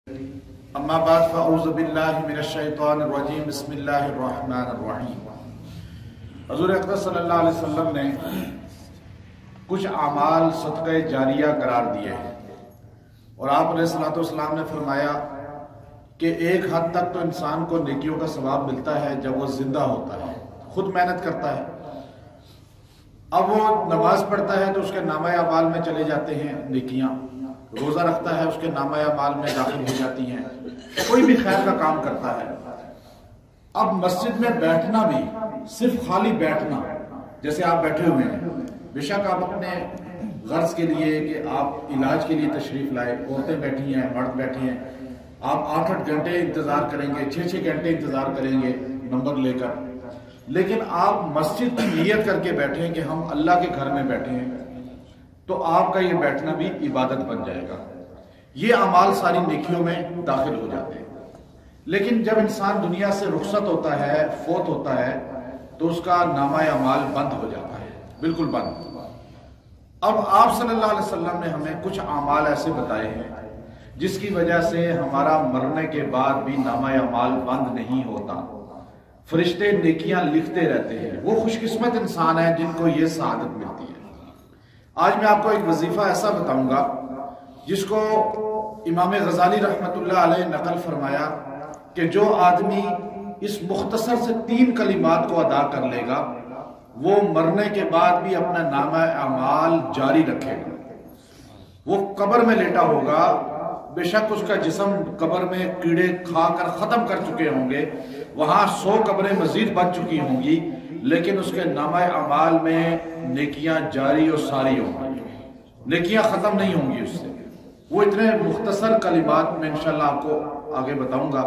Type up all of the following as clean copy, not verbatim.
اما بعد فاعوذ باللہ من الشیطان الرجیم بسم اللہ الرحمن الرحیم۔ حضور اقدس صلی اللہ علیہ وسلم نے کچھ اعمال صدقہ جاریہ قرار دیے ہیں، اور آپ علیہ الصلوۃ والسلام نے فرمایا کہ ایک حد تک تو انسان کو نیکیوں کا ثواب ملتا ہے جب وہ زندہ ہوتا ہے، خود محنت کرتا ہے۔ اب وہ نماز پڑھتا ہے تو اس کے نامہ اعمال میں چلے جاتے ہیں نیکیاں، روزہ رکھتا ہے اس کے نامہ اعمال میں داخل ہو جاتی ہیں، کوئی بھی خیر کا کام کرتا ہے۔ اب مسجد میں بیٹھنا بھی، صرف خالی بیٹھنا، جیسے آپ بیٹھے ہوئے ہیں، بے شک آپ اپنے غرض کے لیے کہ آپ علاج کے لیے تشریف لائے، عورتیں بیٹھی ہیں، مرد بیٹھے ہیں، آپ 8-8 گھنٹے انتظار کریں گے، 6-6 گھنٹے انتظار کریں گے نمبر لے کر، لیکن آپ مسجد کی نیت کر کے بیٹھیں کہ ہم اللہ کے گھر میں بیٹھے ہیں، تو آپ کا یہ بیٹھنا بھی عبادت بن جائے گا۔ یہ اعمال ساری نیکیوں میں داخل ہو جاتے ہیں۔ لیکن جب انسان دنیا سے رخصت ہوتا ہے، فوت ہوتا ہے، تو اس کا نامہ اعمال بند ہو جاتا ہے، بالکل بند۔ اب آپ صلی اللہ علیہ وسلم نے ہمیں کچھ اعمال ایسے بتائے ہیں جس کی وجہ سے ہمارا مرنے کے بعد بھی نامہ اعمال بند نہیں ہوتا، فرشتے نیکیاں لکھتے رہتے ہیں۔ وہ خوش قسمت انسان ہیں جن کو یہ سعادت ملتی ہے۔ آج میں آپ کو ایک وظیفہ ایسا بتاؤں گا جس کو امام غزالی رحمۃ اللہ علیہ نقل فرمایا کہ جو آدمی اس مختصر سے 3 کلمات کو ادا کر لے گا وہ مرنے کے بعد بھی اپنا نامہ اعمال جاری رکھے گا۔ وہ قبر میں لیٹا ہوگا، بے شک اس کا جسم قبر میں کیڑے کھا کر ختم کر چکے ہوں گے، وہاں 100 قبریں مزید بن چکی ہوں گی، لیکن اس کے نامہ اعمال میں نیکیاں جاری اور ساری ہوں گی، نیکیاں ختم نہیں ہوں گی اس سے۔ وہ اتنے مختصر کلمات میں انشاءاللہ آپ کو آگے بتاؤں گا۔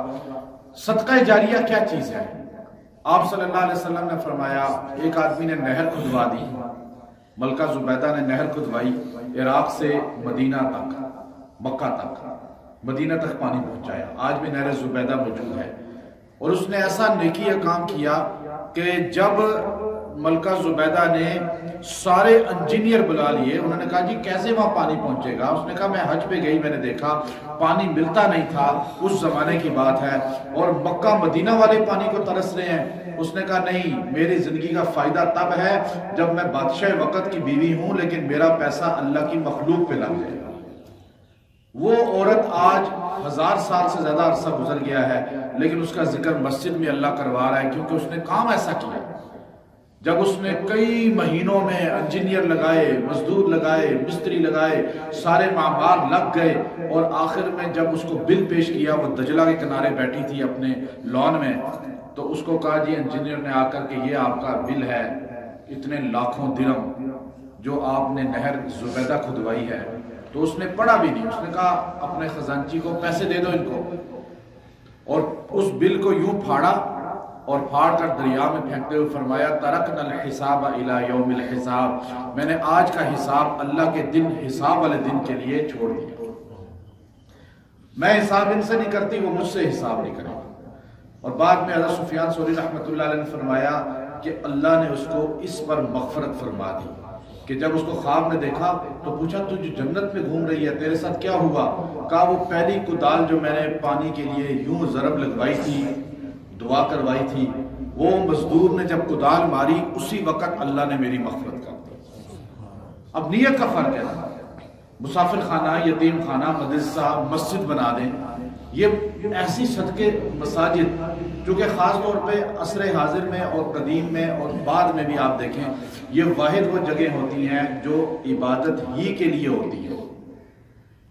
صدقہ جاریہ کیا چیز ہے؟ آپ صلی اللہ علیہ وسلم نے فرمایا، ایک آدمی نے نہر کھدوا دی، ملکہ زبیدہ نے نہر کھدوائی، عراق سے مدینہ تک، مکہ تک، مدینہ تک پانی پہنچایا۔ آج بھی نہر زبیدہ موجود ہے، اور اس نے ایسا نیکی کام کیا کہ جب ملکہ زبیدہ نے سارے انجینئر بلا لیے، انہوں نے کہا جی کیسے وہاں پانی پہنچے گا؟ اس نے کہا میں حج پہ گئی، میں نے دیکھا پانی ملتا نہیں تھا، اس زمانے کی بات ہے، اور مکہ مدینہ والے پانی کو ترس رہے ہیں۔ اس نے کہا نہیں، میری زندگی کا فائدہ تب ہے جب میں بادشاہ وقت کی بیوی ہوں لیکن میرا پیسہ اللہ کی مخلوق پہ لگ جائے گا۔ وہ عورت آج 1000 سال سے زیادہ عرصہ گزر گیا ہے، لیکن اس کا ذکر مسجد میں اللہ کروا رہا ہے، کیونکہ اس نے کام ایسا کیا۔ جب اس نے کئی مہینوں میں انجینئر لگائے، مزدور لگائے، مستری لگائے، سارے معمار لگ گئے، اور آخر میں جب اس کو بل پیش کیا، وہ دجلہ کے کنارے بیٹھی تھی اپنے لان میں، تو اس کو کہا جی انجینئر نے آ کر کہ یہ آپ کا بل ہے، اتنے لاکھوں درہم جو آپ نے نہر زبیدہ کھدوائی ہے۔ تو اس نے پڑھا بھی نہیں، اس نے کہا اپنے خزانچی کو پیسے دے دو ان کو، اور اس بل کو یوں پھاڑا اور پھاڑ کر دریا میں پھینکتے ہوئے فرمایا ترکنا الحساب الی یوم الحساب، میں نے آج کا حساب اللہ کے دن، حساب والے دن کے لیے چھوڑ دیا۔ میں حساب ان سے نہیں کرتی، وہ مجھ سے حساب نہیں کرے گا۔ اور بعد میں حضرت سفیان ثوری رحمۃ اللہ علیہ نے فرمایا کہ اللہ نے اس کو اس پر مغفرت فرما دی کہ جب اس کو خواب میں دیکھا تو پوچھا تو جو جنت میں گھوم رہی ہے تیرے ساتھ کیا ہوا؟ کہا وہ پہلی کدال جو میں نے پانی کے لیے یوں ضرب لگوائی تھی، دعا کروائی تھی، وہ مزدور نے جب کدال ماری اسی وقت اللہ نے میری مغفرت کر دی۔ اب نیت کا فرق ہے نا، مسافر خانہ، یتیم خانہ، مدرسہ، مسجد بنا دیں، یہ ایسی صدقے مساجد جو کہ خاص طور پہ عصر حاضر میں اور قدیم میں اور بعد میں بھی آپ دیکھیں، یہ واحد وہ جگہ ہوتی ہیں جو عبادت ہی کے لیے ہوتی ہیں۔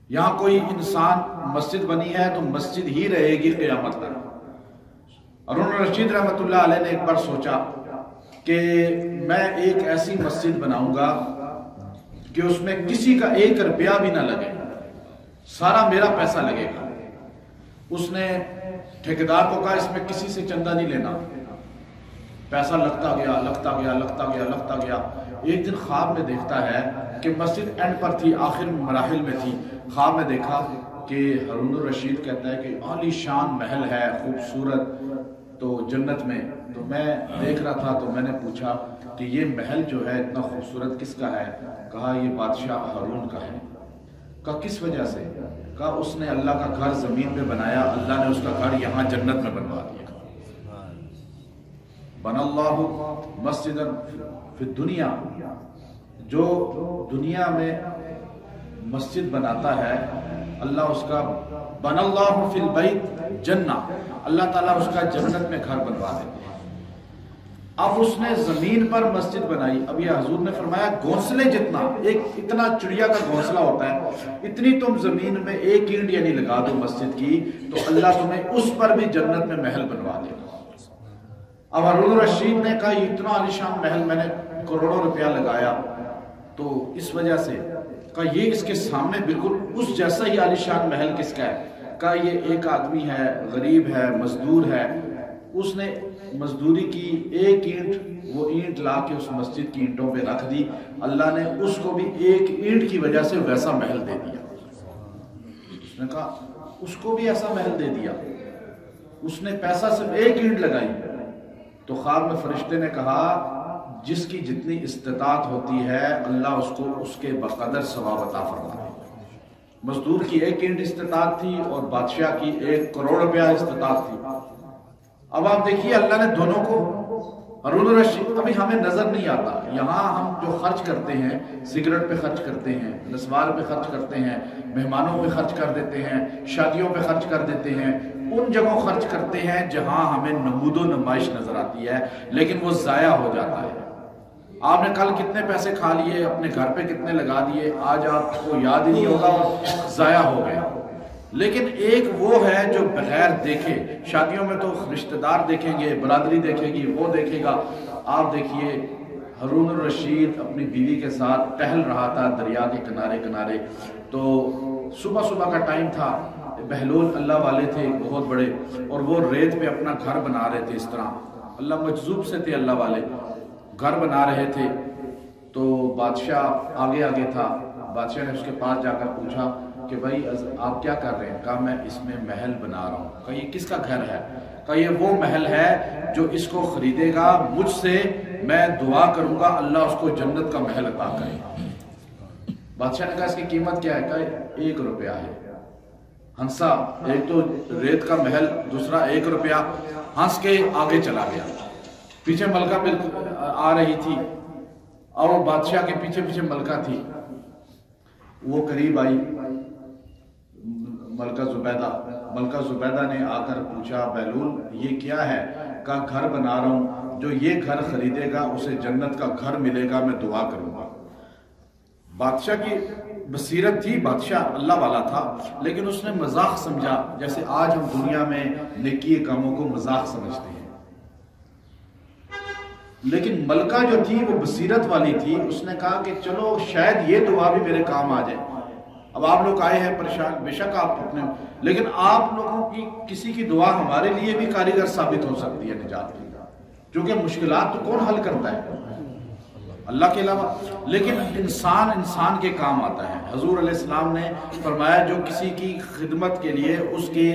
یہاں کوئی انسان مسجد بنی ہے تو مسجد ہی رہے گی قیامت تک۔ ہارون الرشید رحمۃ اللہ علیہ نے ایک بار سوچا کہ میں ایک ایسی مسجد بناؤں گا کہ اس میں کسی کا 1 روپیہ بھی نہ لگے، سارا میرا پیسہ لگے گا۔ اس نے ٹھیکیدار کو کہا اس میں کسی سے چندہ نہیں لینا، پیسہ لگتا گیا لگتا گیا لگتا گیا لگتا گیا۔ ایک دن خواب میں دیکھتا ہے کہ مسجد اینڈ پر تھی، آخر مراحل میں تھی، خواب میں دیکھا کہ ہارون الرشید کہتا ہے کہ عالی شان محل ہے، خوبصورت، تو جنت میں، تو میں دیکھ رہا تھا تو میں نے پوچھا کہ یہ محل جو ہے اتنا خوبصورت کس کا ہے؟ کہا یہ بادشاہ ہارون کا ہے۔ کہا کس وجہ سے؟ کہا اس نے اللہ کا گھر زمین پہ بنایا، اللہ نے اس کا گھر یہاں جنت میں بنوا دیا۔ بن اللہ مسجد فی الدنیا، جو دنیا میں مسجد بناتا ہے اللہ اس کا، بن اللہ فی البیت جنہ، اللہ تعالیٰ اس کا جنت میں گھر بنوا دیتے ہیں۔ اب اس نے زمین پر مسجد بنائی، اب یہ حضور نے فرمایا گھونسلے جتنا، ایک اتنا چڑیا کا گھونسلہ ہوتا ہے، اتنی تم زمین میں ایک اینٹ یعنی لگا دو مسجد کی تو اللہ تمہیں اس پر بھی جنت میں محل بنوا دے گا۔ اب ہارون الرشید نے کہا یہ اتنا عالیشان محل میں نے کروڑوں روپیہ لگایا، تو اس وجہ سے کہا یہ اس کے سامنے بالکل اس جیسا ہی عالیشان محل کس کا ہے؟ کہا یہ ایک آدمی ہے، غریب ہے، مزدور ہے، اس نے مزدوری کی، ایک اینٹ وہ اینٹ لا کے اس مسجد کی اینٹوں پہ رکھ دی، اللہ نے اس کو بھی ایک اینٹ کی وجہ سے ویسا محل دے دیا۔ اس نے کہا اس کو بھی ایسا محل دے دیا، اس نے پیسہ صرف ایک اینٹ لگائی۔ تو خواب میں فرشتے نے کہا جس کی جتنی استطاعت ہوتی ہے اللہ اس کو اس کے بقدر ثواب عطا فرماتا ہے۔ مزدور کی ایک اینٹ استطاعت تھی اور بادشاہ کی 1 کروڑ روپیہ استطاعت تھی۔ اب آپ دیکھیے اللہ نے دونوں کو، ہارون الرشید ابھی ہمیں نظر نہیں آتا، یہاں ہم جو خرچ کرتے ہیں، سگریٹ پہ خرچ کرتے ہیں، نسوار پہ خرچ کرتے ہیں، مہمانوں پہ خرچ کر دیتے ہیں، شادیوں پہ خرچ کر دیتے ہیں، ان جگہوں خرچ کرتے ہیں جہاں ہمیں نمود و نمائش نظر آتی ہے، لیکن وہ ضائع ہو جاتا ہے۔ آپ نے کل کتنے پیسے کھا لیے، اپنے گھر پہ کتنے لگا دیے، آج آپ کو یاد ہی نہیں ہوگا اور ضائع ہو گیا۔ لیکن ایک وہ ہے جو بغیر دیکھے، شادیوں میں تو رشتہ دار دیکھیں گے، برادری دیکھے گی، وہ دیکھے گا۔ آپ دیکھیے ہارون الرشید اپنی بیوی کے ساتھ ٹہل رہا تھا دریا کے کنارے کنارے، تو صبح کا ٹائم تھا، بہلول اللہ والے تھے ایک بہت بڑے، اور وہ ریت پہ اپنا گھر بنا رہے تھے، اس طرح اللہ مجذوب سے تھے، اللہ والے گھر بنا رہے تھے۔ تو بادشاہ آگے تھا، بادشاہ نے اس کے پاس جا کر پوچھا کہ بھائی آپ کیا کر رہے ہیں؟ کہا میں اس میں محل بنا رہا ہوں۔ کہا یہ کس کا گھر ہے؟ کہا یہ وہ محل ہے جو اس کو خریدے گا مجھ سے، میں دعا کروں گا اللہ اس کو جنت کا محل عطا کرے۔ بادشاہ نے کہا اس کی قیمت کیا ہے؟ کہا 1 روپیہ ہے۔ ہنسا، ایک تو ریت کا محل، دوسرا 1 روپیہ، ہنس کے آگے چلا گیا۔ پیچھے ملکہ بالکل آ رہی تھی اور بادشاہ کے پیچھے ملکہ تھی، وہ قریب آئی، ملکہ زبیدہ نے آ کر پوچھا بہلول یہ کیا ہے؟ کہا گھر بنا رہا ہوں، جو یہ گھر خریدے گا اسے جنت کا گھر ملے گا، میں دعا کروں گا۔ بادشاہ کی بصیرت تھی، بادشاہ اللہ والا تھا، لیکن اس نے مذاق سمجھا، جیسے آج ہم دنیا میں نیکی کاموں کو مذاق سمجھتے ہیں۔ لیکن ملکہ جو تھی وہ بصیرت والی تھی، اس نے کہا کہ چلو شاید یہ دعا بھی میرے کام آ جائے۔ اب آپ لوگ آئے ہیں پریشان، بے شک آپ اپنے، لیکن آپ لوگوں کی کسی کی دعا ہمارے لیے بھی کارگر ثابت ہو سکتی ہے نجات کی، کیونکہ مشکلات تو کون حل کرتا ہے؟ اللہ کے علاوہ۔ لیکن انسان کے کام آتا ہے۔ حضور علیہ السلام نے فرمایا جو کسی کی خدمت کے لیے، اس کی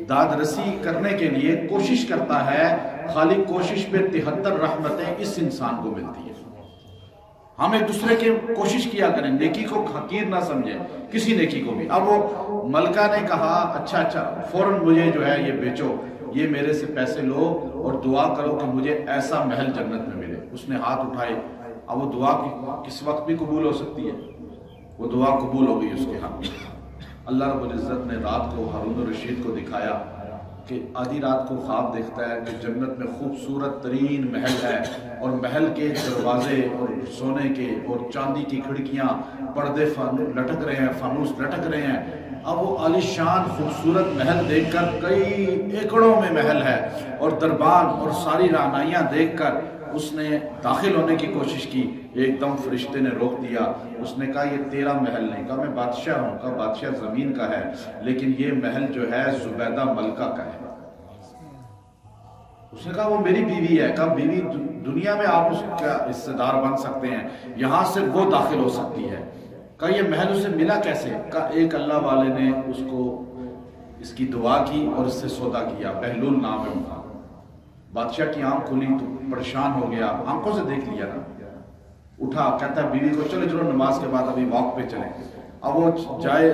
داد رسی کرنے کے لیے کوشش کرتا ہے، خالی کوشش پہ 73 رحمتیں اس انسان کو ملتی ہیں۔ ہم ایک دوسرے کی کوشش کیا کریں، نیکی کو حقیر نہ سمجھیں، کسی نیکی کو بھی۔ اب وہ ملکہ نے کہا اچھا فوراً مجھے جو ہے یہ بیچو، یہ میرے سے پیسے لو اور دعا کرو کہ مجھے ایسا محل جنت میں ملے۔ اس نے ہاتھ اٹھائے، اب وہ دعا کس وقت بھی قبول ہو سکتی ہے، وہ دعا قبول ہو گئی اس کے ہاتھ میں۔ اللہ رب العزت نے رات کو ہارون الرشید کو دکھایا کہ آدھی رات کو خواب دیکھتا ہے کہ جنت میں خوبصورت ترین محل ہے، اور محل کے دروازے اور سونے کے اور چاندی کی کھڑکیاں، پردے لٹک رہے ہیں، فانوس لٹک رہے ہیں۔ اب وہ عالیشان خوبصورت محل دیکھ کر، کئی ایکڑوں میں محل ہے، اور دربان اور ساری رہنائیاں دیکھ کر اس نے داخل ہونے کی کوشش کی۔ ایک دم فرشتے نے روک دیا، اس نے کہا یہ تیرا محل نہیں۔ کہا میں بادشاہ ہوں۔ کہا بادشاہ زمین کا ہے، لیکن یہ محل جو ہے زبیدہ ملکہ کا ہے۔ اس نے کہا وہ میری بیوی ہے۔ کہا بیوی دنیا میں آپ اس کا حصے دار بن سکتے ہیں، یہاں سے وہ داخل ہو سکتی ہے۔ کہا یہ محل اسے ملا کیسے؟ کہا ایک اللہ والے نے اس کو اس کی دعا کی اور اس سے سودا کیا، بہلول نام ہے ان کا۔ بادشاہ کی آنکھ کھلی تو پریشان ہو گیا، آنکھوں سے دیکھ لیا نا، اٹھا، کہتا ہے بیوی کو چلو نماز کے بعد ابھی واک پہ چلیں۔ اب وہ جائے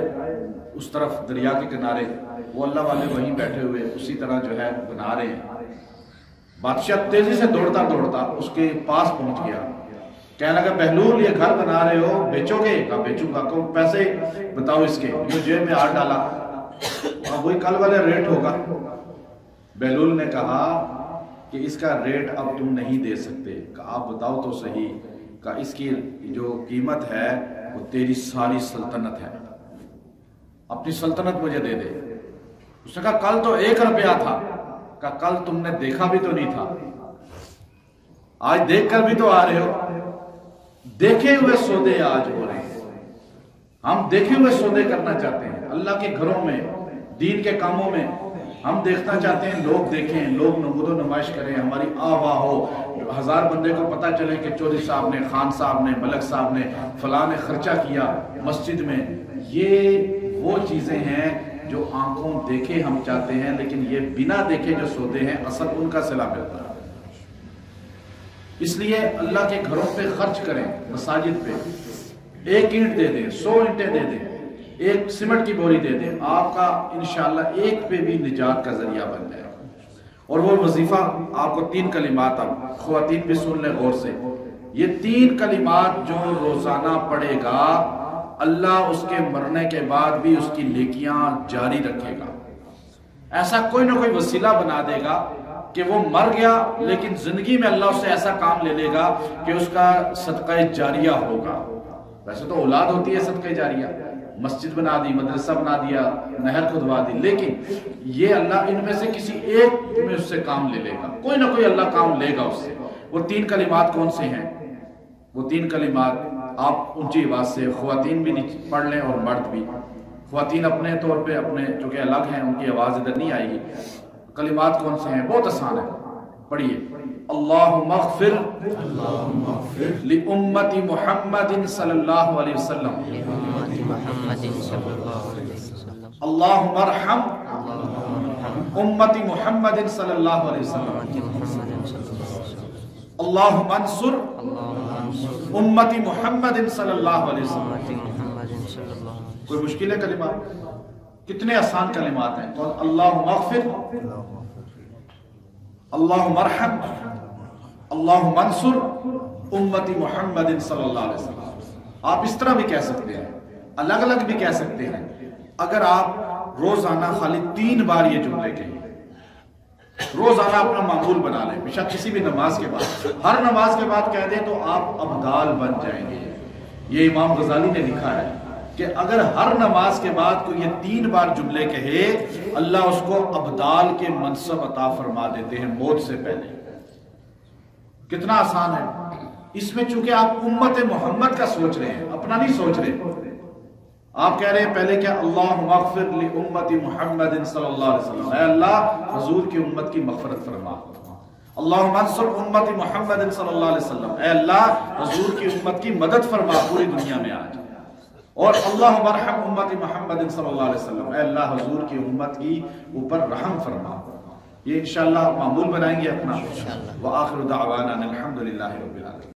اس طرف دریا کے کنارے، وہ اللہ والے وہیں بیٹھے ہوئے اسی طرح جو ہے بنا رہے ہیں۔ بادشاہ تیزی سے دوڑتا دوڑتا اس کے پاس پہنچ گیا، کہنے لگا بہلول یہ گھر بنا رہے ہو، بیچو گے؟ کہا بیچوں گا۔ کہ پیسے بتاؤ اس کے، جو جیب میں ہاتھ ڈالا، وہی کل والے ریٹ ہوگا۔ بہلول نے کہا کہ اس کا ریٹ اب تم نہیں دے سکتے۔ کہا آپ بتاؤ تو صحیح۔ کہا اس کی جو قیمت ہے وہ تیری ساری سلطنت ہے، اپنی سلطنت مجھے دے دے۔ اس نے کہا کل تو 1 روپیہ تھا۔ کہا کل تم نے دیکھا بھی تو نہیں تھا، آج دیکھ کر بھی تو آ رہے ہو۔ دیکھے ہوئے سودے آج ہو رہے ہیں، ہم دیکھے ہوئے سودے کرنا چاہتے ہیں۔ اللہ کے گھروں میں، دین کے کاموں میں ہم دیکھنا چاہتے ہیں، لوگ دیکھیں، لوگ نمود و نمائش کریں، ہماری آواہ ہو، 1000 بندے کو پتہ چلے کہ چودھری صاحب نے، خان صاحب نے، ملک صاحب نے، فلاں نے خرچہ کیا مسجد میں۔ یہ وہ چیزیں ہیں جو آنکھوں دیکھے ہم چاہتے ہیں، لیکن یہ بنا دیکھے جو سودے ہیں اصل ان کا صلہ ملتا ہے۔ اس لیے اللہ کے گھروں پہ خرچ کریں، مساجد پہ 1 اینٹ دے دیں، 100 اینٹیں دے دیں، 1 سیمنٹ کی بوری دے دیں، آپ کا انشاءاللہ ایک پہ بھی نجات کا ذریعہ بن جائے۔ اور وہ وظیفہ آپ کو 3 کلمات، اب خواتین بھی سن لیں غور سے، یہ 3 کلمات جو روزانہ پڑھے گا اللہ اس کے مرنے کے بعد بھی اس کی نیکیاں جاری رکھے گا۔ ایسا کوئی نہ کوئی وسیلہ بنا دے گا کہ وہ مر گیا لیکن زندگی میں اللہ اس سے ایسا کام لے لے گا کہ اس کا صدقہ جاریہ ہوگا۔ ویسے تو اولاد ہوتی ہے صدقہ جاریہ، مسجد بنا دی، مدرسہ بنا دیا، نہر کھدوا دی، لیکن یہ اللہ ان میں سے کسی ایک میں اس سے کام لے لے گا، کوئی نہ کوئی اللہ کام لے گا اس سے۔ وہ 3 کلمات کون سے ہیں؟ وہ 3 کلمات آپ اونچی آواز سے خواتین بھی پڑھ لیں اور مرد بھی۔ خواتین اپنے طور پہ اپنے چونکہ الگ ہیں، ان کی آواز ادھر نہیں آئے گی۔ کلمات کون سے ہیں؟ بہت آسان ہے، پڑھیے۔ اللہم اغفر لأمت محمد صلی اللہ علیہ وسلم، اللہم ارحم امت محمد صلی اللہ علیہ وسلم، اللہم انصر امت محمد صلی اللہ علیہ وسلم۔ کوئی مشکل ہے کلمات؟ کتنے آسان کلمات ہیں۔ تو اللہم اغفر، اللہم ارحم، اللہم انصر امت محمد صلی اللہ علیہ وسلم۔ آپ اس طرح بھی کہہ سکتے ہیں، الگ الگ بھی کہہ سکتے ہیں۔ اگر آپ روزانہ خالی 3 بار یہ جملے کہیں، روزانہ اپنا معمول بنا لیں، بے شک کسی بھی نماز کے بعد، ہر نماز کے بعد کہہ دیں تو آپ ابدال بن جائیں گے۔ یہ امام غزالی نے لکھا ہے کہ اگر ہر نماز کے بعد کوئی یہ 3 بار جملے کہے، اللہ اس کو ابدال کے منصب عطا فرما دیتے ہیں موت سے پہلے۔ کتنا آسان ہے۔ اس میں چونکہ آپ امت محمد کا سوچ رہے ہیں، اپنا نہیں سوچ رہے۔ آپ کہہ رہے ہیں پہلے کیا؟ اللہم اغفر لامت محمد صلی اللہ علیہ وسلم، اے اللہ حضور کی امت کی مغفرت فرما۔ اللہم انصر امت محمد صلی اللہ علیہ وسلم، اے اللہ حضور کی امت کی مدد فرما پوری دنیا میں آج۔ اور اللہم ارحم امت محمد صلی اللہ علیہ وسلم، اے اللہ حضور کی امت کی اوپر رحم فرما۔ یہ انشاءاللہ معمول بنائیں گے اپنا۔ وآخر دعوانا الحمدللہ رب العالمین۔